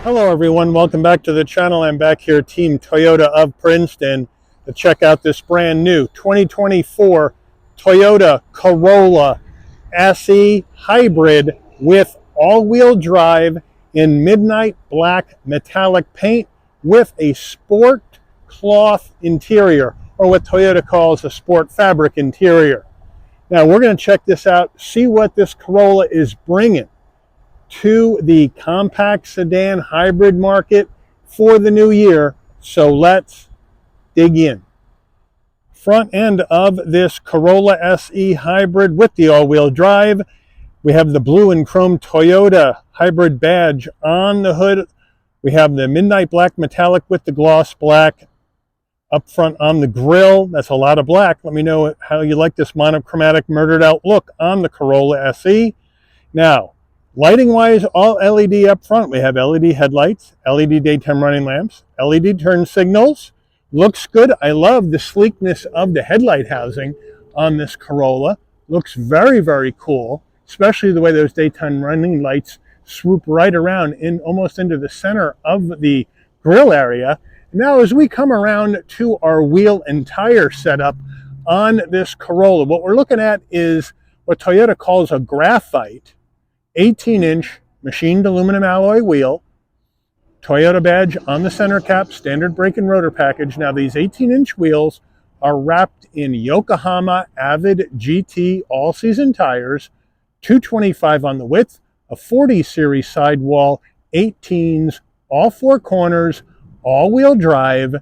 Hello everyone, welcome back to the channel. I'm back here, Team Toyota of Princeton, to check out this brand new 2024 Toyota Corolla SE Hybrid with all-wheel drive in midnight black metallic paint with a sport cloth interior, or what Toyota calls a sport fabric interior. Now we're going to check this out, see what this Corolla is bringing to the compact sedan hybrid market for the new year. So let's dig in. Front end of this Corolla SE Hybrid with the all-wheel drive, we have the blue and chrome Toyota hybrid badge on the hood. We have the midnight black metallic with the gloss black up front on the grille. That's a lot of black. Let me know how you like this monochromatic murdered out look on the Corolla SE. Now, lighting wise, all LED up front. We have LED headlights, LED daytime running lamps, LED turn signals. Looks good. I love the sleekness of the headlight housing on this Corolla. Looks very, very cool, especially the way those daytime running lights swoop right around in almost into the center of the grille area. Now, as we come around to our wheel and tire setup on this Corolla, what we're looking at is what Toyota calls a graphite 18-inch machined aluminum alloy wheel, Toyota badge on the center cap, standard brake and rotor package. Now these 18-inch wheels are wrapped in Yokohama Avid GT all-season tires, 225 on the width, a 40 series sidewall, 18s, all four corners, all-wheel drive.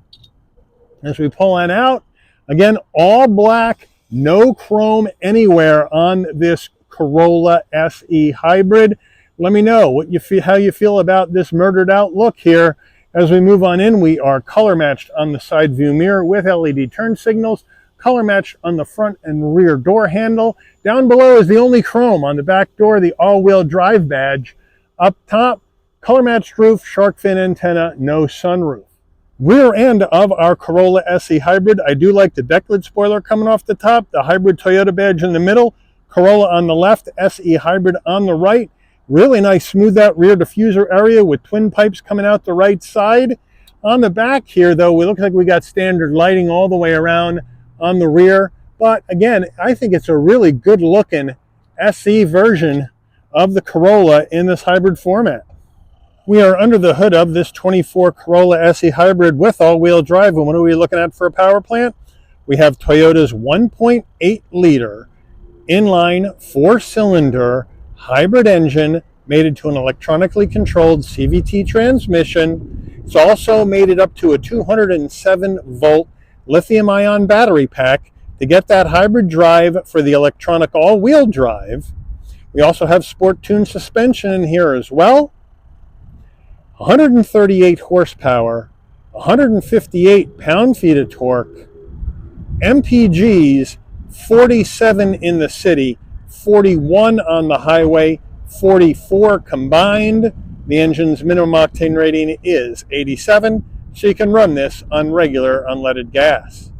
As we pull on out, again, all black, no chrome anywhere on this Corolla SE Hybrid. Let me know what you feel, how you feel about this murdered out look here. As we move on in, we are color matched on the side view mirror with LED turn signals, color matched on the front and rear door handle. Down below is the only chrome on the back door, the all-wheel drive badge. Up top, color matched roof, shark fin antenna, no sunroof. Rear end of our Corolla SE Hybrid, I do like the deck lid spoiler coming off the top, the hybrid Toyota badge in the middle, Corolla on the left, SE Hybrid on the right. Really nice smooth out rear diffuser area with twin pipes coming out the right side. On the back here though, we look like we got standard lighting all the way around on the rear. But again, I think it's a really good looking SE version of the Corolla in this hybrid format. We are under the hood of this 24 Corolla SE Hybrid with all-wheel drive. And what are we looking at for a power plant? We have Toyota's 1.8 liter inline four-cylinder hybrid engine mated to an electronically controlled CVT transmission. It's also mated up to a 207 volt lithium-ion battery pack to get that hybrid drive for the electronic all-wheel drive. We also have sport tuned suspension in here as well. 138 horsepower, 158 pound-feet of torque, MPGs 47 in the city, 41 on the highway, 44 combined. The engine's minimum octane rating is 87, so you can run this on regular unleaded gas.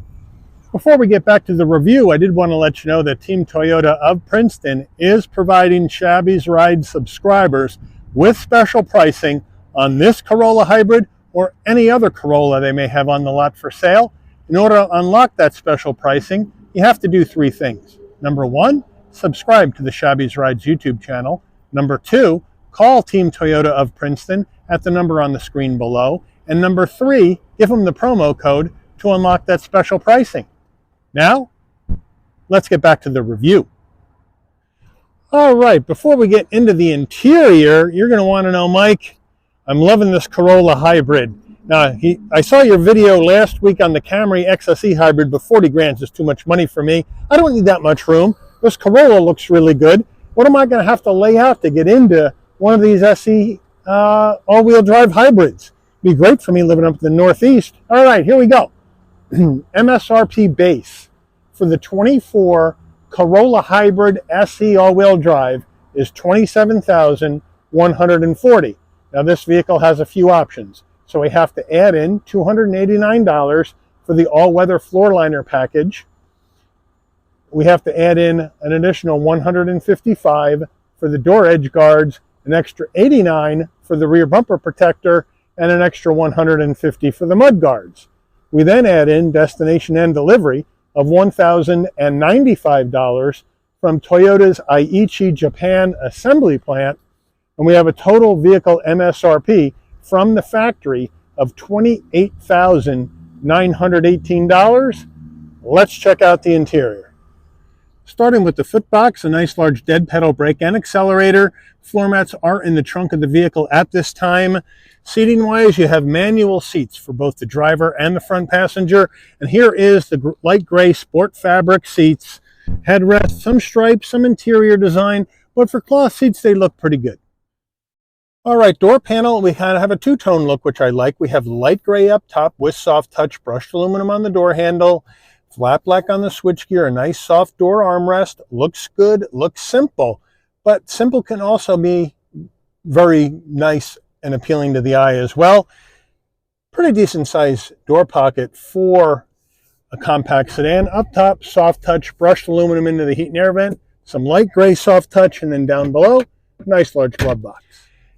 Before we get back to the review, I did want to let you know that Team Toyota of Princeton is providing Shabby's Ride subscribers with special pricing on this Corolla Hybrid or any other Corolla they may have on the lot for sale. In order to unlock that special pricing, you have to do three things. Number one, subscribe to the Shabby's Rides YouTube channel. Number two, call Team Toyota of Princeton at the number on the screen below. And number three, give them the promo code to unlock that special pricing. Now, let's get back to the review. All right, before we get into the interior, you're going to want to know, Mike, I'm loving this Corolla Hybrid. Now, I saw your video last week on the Camry XSE Hybrid, but 40 grand is too much money for me. I don't need that much room. This Corolla looks really good. What am I going to have to lay out to get into one of these SE all-wheel drive hybrids? Be great for me living up in the Northeast. All right, here we go. MSRP base for the 24 Corolla Hybrid SE all-wheel drive is $27,140. Now, this vehicle has a few options. So we have to add in $289 for the all-weather floor liner package. We have to add in an additional $155 for the door edge guards an extra $89 for the rear bumper protector, and an extra $150 for the mud guards. We then add in destination and delivery of $1,095 from Toyota's Aichi, Japan assembly plant, and we have a total vehicle MSRP from the factory of $28,918. Let's check out the interior. Starting with the footbox, a nice large dead pedal brake and accelerator. Floor mats are in the trunk of the vehicle at this time. Seating wise, you have manual seats for both the driver and the front passenger. And here is the light gray sport fabric seats. Headrest, some stripes, some interior design, but for cloth seats, they look pretty good. All right, door panel, we kind of have a two-tone look, which I like. We have light gray up top with soft touch brushed aluminum on the door handle. Flat black on the switchgear, a nice soft door armrest. Looks good, looks simple, but simple can also be very nice and appealing to the eye as well. Pretty decent size door pocket for a compact sedan. Up top, soft touch, brushed aluminum into the heat and air vent. Some light gray soft touch, and then down below, nice large glove box.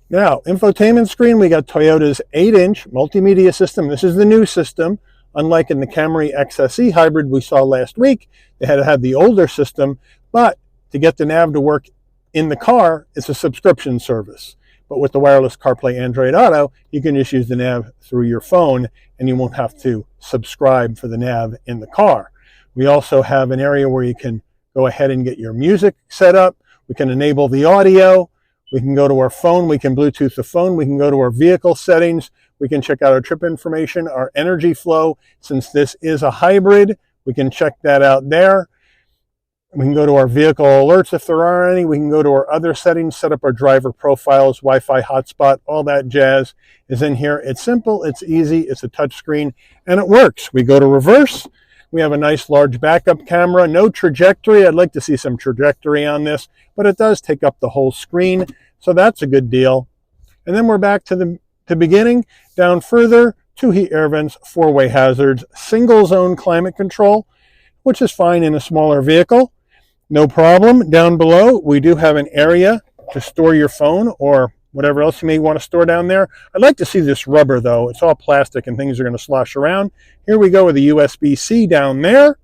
Now, infotainment screen, we got Toyota's 8-inch multimedia system. This is the new system. Unlike in the Camry XSE hybrid we saw last week, they had to have the older system, but to get the nav to work in the car, it's a subscription service. But with the wireless CarPlay Android Auto, you can just use the nav through your phone and you won't have to subscribe for the nav in the car. We also have an area where you can go ahead and get your music set up. We can enable the audio. We can go to our phone. We can Bluetooth the phone. We can go to our vehicle settings. We can check out our trip information, our energy flow. Since this is a hybrid, we can check that out there. We can go to our vehicle alerts if there are any. We can go to our other settings, set up our driver profiles, Wi-Fi hotspot, all that jazz is in here. It's simple, it's easy, it's a touch screen, and it works. We go to reverse. We have a nice large backup camera, no trajectory. I'd like to see some trajectory on this, but it does take up the whole screen, so that's a good deal. And then we're back to the beginning. Down further, 2 heat air vents, 4-way hazards, single zone climate control, which is fine in a smaller vehicle. No problem. Down below, we do have an area to store your phone or whatever else you may want to store down there. I'd like to see this rubber though. It's all plastic and things are going to slosh around. Here we go with a USB-C down there.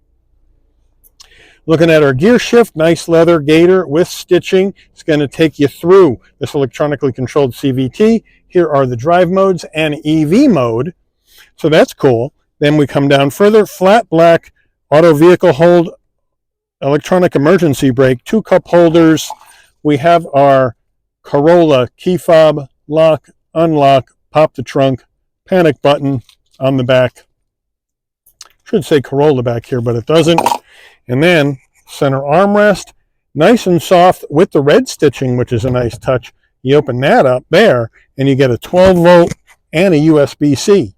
Looking at our gear shift, nice leather gator with stitching. It's going to take you through this electronically controlled CVT. Here are the drive modes and EV mode. So that's cool. Then we come down further, flat black auto vehicle hold, electronic emergency brake, 2 cup holders. We have our Corolla key fob, lock, unlock, pop the trunk, panic button on the back. Should say Corolla back here, but it doesn't. And then center armrest, nice and soft with the red stitching, which is a nice touch. You open that up there and you get a 12-volt and a USB-C.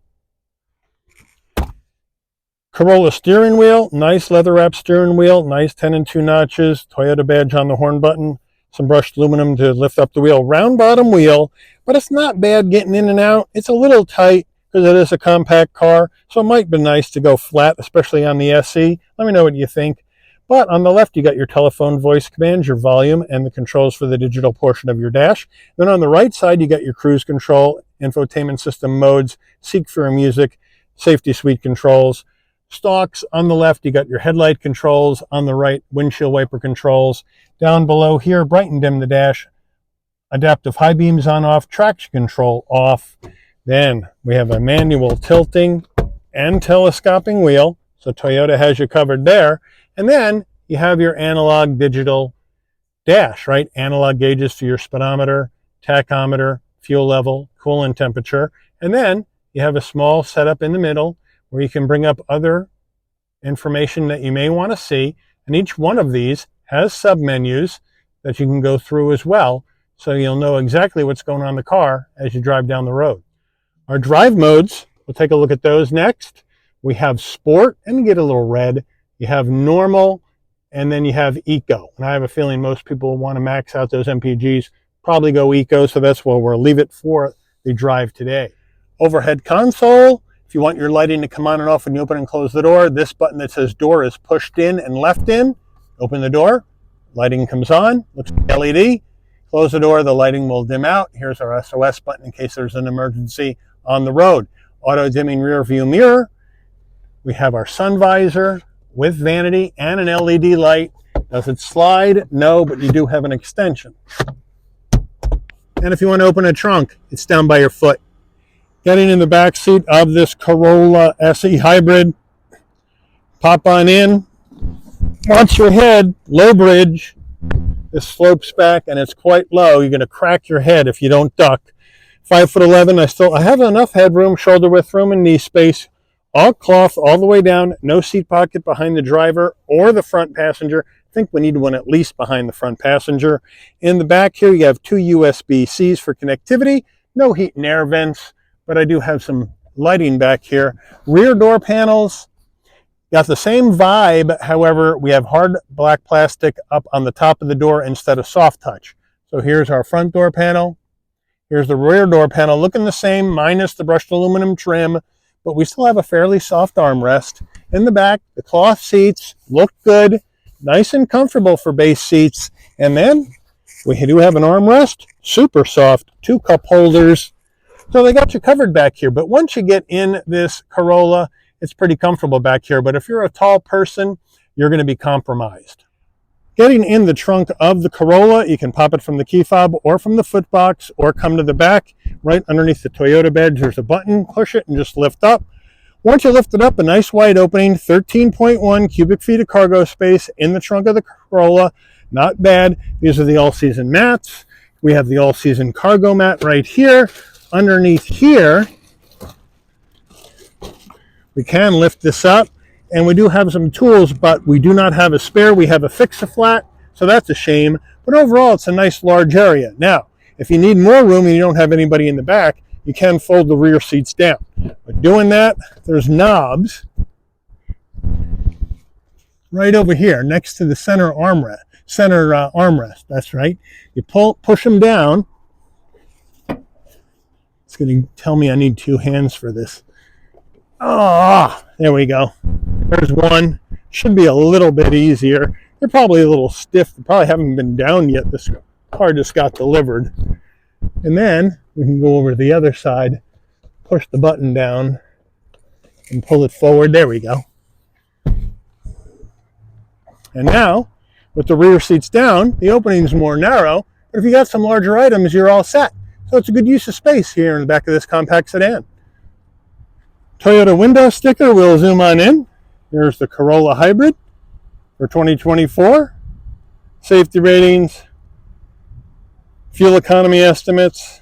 Corolla steering wheel, nice leather wrap steering wheel, nice 10 and 2 notches, Toyota badge on the horn button, some brushed aluminum to lift up the wheel. Round bottom wheel, but it's not bad getting in and out. It's a little tight because it is a compact car, so it might be nice to go flat, especially on the SE. Let me know what you think. But on the left, you got your telephone voice commands, your volume, and the controls for the digital portion of your dash. Then on the right side, you got your cruise control, infotainment system modes, seek for music, safety suite controls. Stalks on the left, you got your headlight controls. On the right, windshield wiper controls. Down below here, bright and dim the dash. Adaptive high beams on off, traction control off. Then we have a manual tilting and telescoping wheel. So Toyota has you covered there. And then you have your analog digital dash, right? Analog gauges for your speedometer, tachometer, fuel level, coolant temperature. And then you have a small setup in the middle where you can bring up other information that you may want to see. And each one of these has submenus that you can go through as well. So you'll know exactly what's going on in the car as you drive down the road. Our drive modes, we'll take a look at those next. We have sport, and you get a little red. You have normal, and then you have eco. And I have a feeling most people will want to max out those MPGs, probably go eco, so that's where we'll leave it for the drive today. Overhead console, if you want your lighting to come on and off when you open and close the door, this button that says door is pushed in and left in. Open the door, lighting comes on, looks like LED. Close the door, the lighting will dim out. Here's our SOS button in case there's an emergency on the road. Auto dimming rear view mirror. We have our sun visor with vanity and an LED light. Does it slide? No, but you do have an extension. And if you want to open a trunk, it's down by your foot. Getting in the back seat of this Corolla SE Hybrid. Pop on in. Watch your head. Low bridge. This slopes back and it's quite low. You're going to crack your head if you don't duck. 5'11". I have enough headroom, shoulder width room, and knee space. All cloth all the way down. No seat pocket behind the driver or the front passenger. I think we need one at least behind the front passenger. In the back here, you have 2 USB-Cs for connectivity. No heat and air vents, but I do have some lighting back here. Rear door panels. Got the same vibe, however, we have hard black plastic up on the top of the door instead of soft touch. So here's our front door panel. Here's the rear door panel, looking the same, minus the brushed aluminum trim, but we still have a fairly soft armrest. In the back, the cloth seats look good, nice and comfortable for base seats. And then we do have an armrest, super soft, 2 cup holders. So they got you covered back here. But once you get in this Corolla, it's pretty comfortable back here, but if you're a tall person, you're going to be compromised. Getting in the trunk of the Corolla, you can pop it from the key fob or from the foot box or come to the back. Right underneath the Toyota badge, there's a button. Push it and just lift up. Once you lift it up, a nice wide opening, 13.1 cubic feet of cargo space in the trunk of the Corolla. Not bad. These are the all-season mats. We have the all-season cargo mat right here. Underneath here, we can lift this up, and we do have some tools, but we do not have a spare. We have a fix-a-flat, so that's a shame. But overall, it's a nice large area. Now, if you need more room and you don't have anybody in the back, you can fold the rear seats down. But doing that, there's knobs right over here next to the center armrest. That's right. You push them down. It's going to tell me I need 2 hands for this. Ah, there we go. There's one. Should be a little bit easier. They're probably a little stiff. They probably haven't been down yet. This car just got delivered. And then we can go over to the other side, push the button down, and pull it forward. There we go. And now, with the rear seats down, the opening's more narrow. But if you got some larger items, you're all set. So it's a good use of space here in the back of this compact sedan. Toyota window sticker, we'll zoom on in. Here's the Corolla Hybrid for 2024. Safety ratings, fuel economy estimates,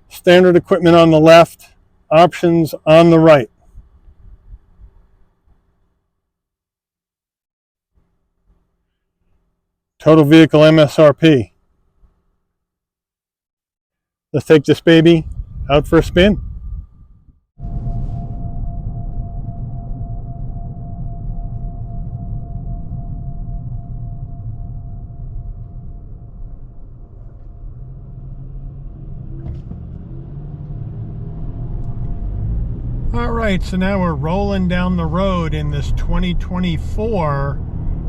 standard equipment on the left, options on the right. Total vehicle MSRP. Let's take this baby out for a spin. All right, so now we're rolling down the road in this 2024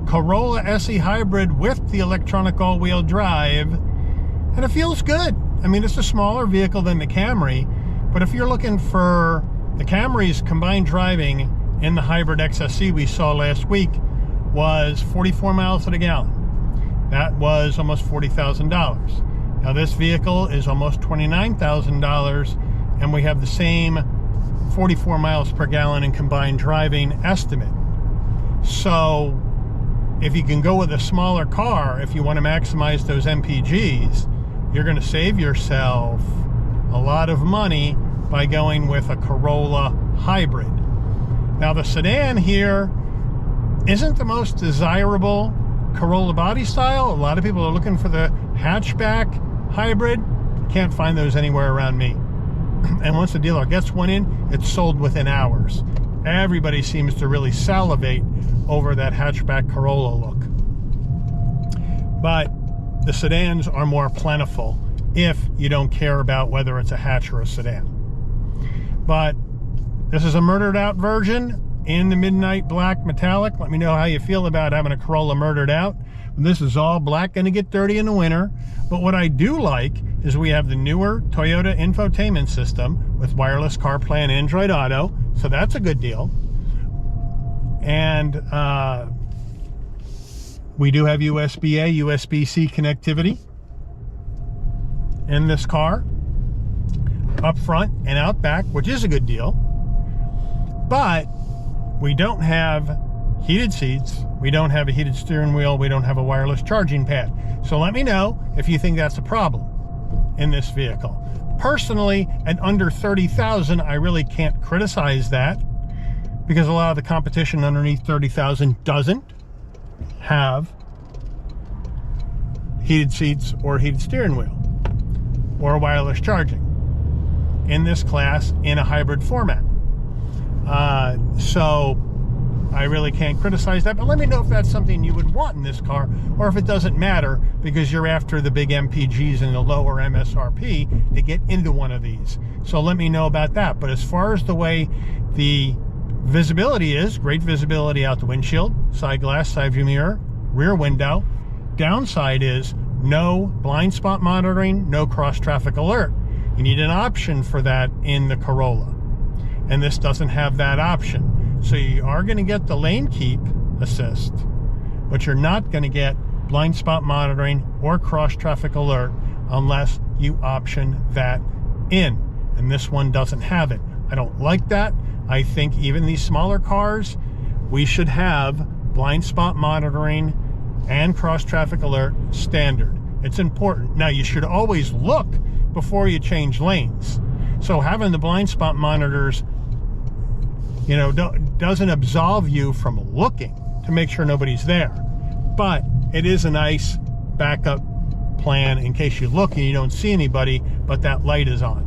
Corolla SE Hybrid with the electronic all-wheel drive, and it feels good. I mean, it's a smaller vehicle than the Camry, but if you're looking for the Camry's combined driving in the hybrid XSE we saw last week was 44 miles to the gallon. That was almost $40,000. Now this vehicle is almost $29,000, and we have the same 44 miles per gallon in combined driving estimate. So if you can go with a smaller car, if you want to maximize those MPGs, you're going to save yourself a lot of money by going with a Corolla Hybrid. Now the sedan here isn't the most desirable Corolla body style. A lot of people are looking for the hatchback hybrid. Can't find those anywhere around me. And once the dealer gets one in, it's sold within hours. Everybody seems to really salivate over that hatchback Corolla look. But the sedans are more plentiful if you don't care about whether it's a hatch or a sedan. But this is a murdered out version in the midnight black metallic. Let me know how you feel about having a Corolla murdered out. This is all black, going to get dirty in the winter. But what I do like is we have the newer Toyota infotainment system with wireless CarPlay and Android Auto. So that's a good deal. And we do have USB-A, USB-C connectivity in this car, up front and out back, which is a good deal. But we don't have heated seats, we don't have a heated steering wheel, we don't have a wireless charging pad. So let me know if you think that's a problem in this vehicle. Personally, at under 30,000, I really can't criticize that, because a lot of the competition underneath 30,000 doesn't have heated seats or heated steering wheel or wireless charging in this class in a hybrid format. So I really can't criticize that, but let me know if that's something you would want in this car, or if it doesn't matter because you're after the big MPGs and the lower MSRP to get into one of these. So let me know about that. But as far as the way the visibility is, great visibility out the windshield, side glass, side view mirror, rear window. Downside is no blind spot monitoring, no cross traffic alert. You need an option for that in the Corolla, and this doesn't have that option. So you are going to get the lane keep assist, but you're not going to get blind spot monitoring or cross traffic alert unless you option that in, and this one doesn't have it. I don't like that. I think even these smaller cars, we should have blind spot monitoring and cross traffic alert standard. It's important. Now, you should always look before you change lanes. So having the blind spot monitors, you know, doesn't absolve you from looking to make sure nobody's there. But it is a nice backup plan in case you look and you don't see anybody, but that light is on.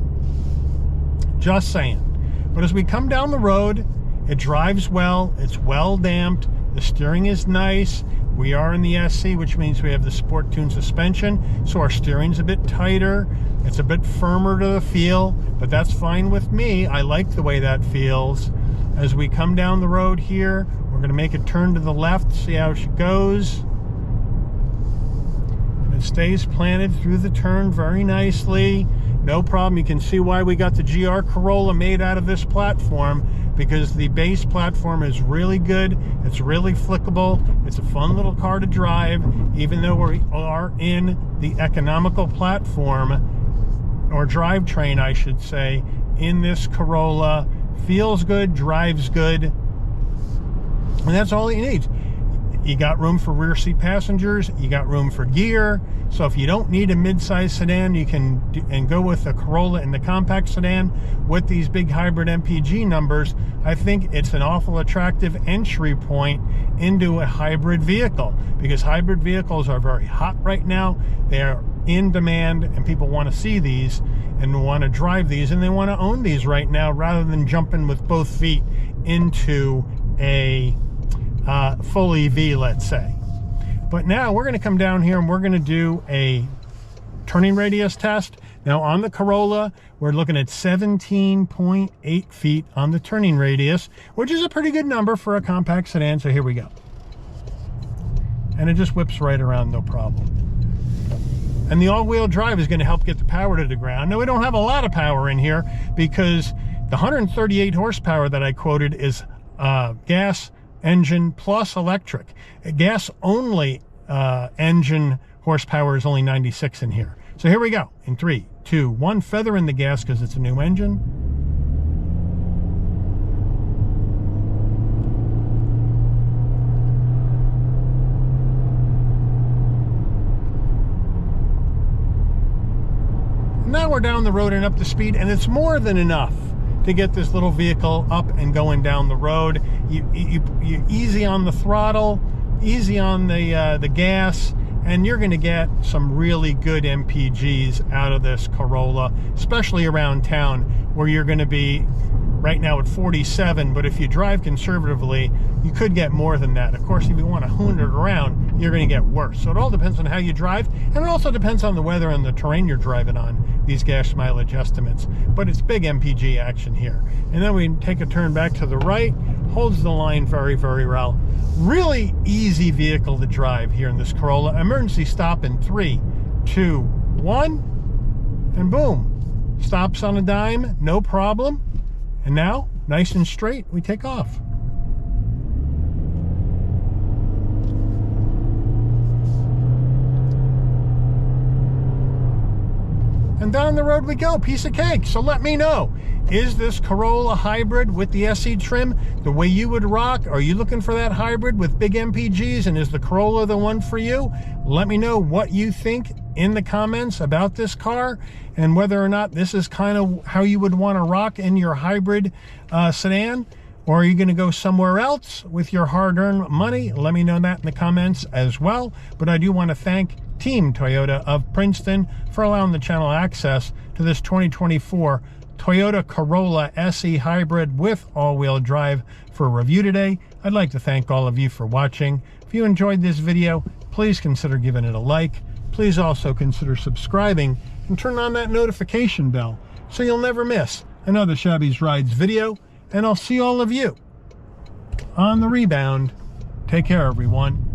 Just saying. But as we come down the road, it drives well, it's well damped, the steering is nice. We are in the SC, which means we have the Sport Tune suspension, so our steering's a bit tighter, it's a bit firmer to the feel, but that's fine with me. I like the way that feels. As we come down the road here, we're going to make a turn to the left, see how she goes. And it stays planted through the turn very nicely. No problem. You can see why we got the GR Corolla made out of this platform, because the base platform is really good. It's really flickable. It's a fun little car to drive, even though we are in the economical platform, or drivetrain, I should say, in this Corolla. Feels good, drives good, and that's all you need. You got room for rear seat passengers, you got room for gear. So if you don't need a mid-size sedan, you can go with a Corolla in the compact sedan with these big hybrid MPG numbers. I think it's an awful attractive entry point into a hybrid vehicle, because hybrid vehicles are very hot right now. They are in demand, and people want to see these and want to drive these, and they want to own these right now rather than jumping with both feet into a full EV, let's say. But now we're going to come down here and we're going to do a turning radius test. Now on the Corolla, we're looking at 17.8 feet on the turning radius, which is a pretty good number for a compact sedan. So here we go. And it just whips right around, no problem. And the all-wheel drive is going to help get the power to the ground. Now, we don't have a lot of power in here because the 138 horsepower that I quoted is gas engine plus electric. A gas-only engine horsepower is only 96 in here. So here we go. In 3, 2, 1, feather in the gas because it's a new engine. Now we're down the road and up to speed, and it's more than enough to get this little vehicle up and going down the road. You're easy on the throttle, easy on the gas, and you're going to get some really good MPGs out of this Corolla, especially around town where you're going to be right now at 47, but if you drive conservatively, you could get more than that. Of course, if you want to hoon it around, you're going to get worse. So it all depends on how you drive, and it also depends on the weather and the terrain you're driving on, these gas mileage estimates. But it's big MPG action here. And then we take a turn back to the right, holds the line very, very well. Really easy vehicle to drive here in this Corolla. Emergency stop in 3, 2, 1, and boom. Stops on a dime, no problem. And now, nice and straight, we take off. And down the road we go, piece of cake. So let me know, is this Corolla hybrid with the SE trim the way you would rock? Are you looking for that hybrid with big MPGs, and is the Corolla the one for you? Let me know what you think in the comments about this car, and whether or not this is kind of how you would want to rock in your hybrid sedan. Or are you going to go somewhere else with your hard-earned money? Let me know that in the comments as well. But I do want to thank Team Toyota of Princeton for allowing the channel access to this 2024 Toyota Corolla SE Hybrid with all-wheel drive for review today. I'd like to thank all of you for watching. If you enjoyed this video, please consider giving it a like. Please also consider subscribing and turn on that notification bell so you'll never miss another Shabby's Rides video. And I'll see all of you on the rebound. Take care, everyone.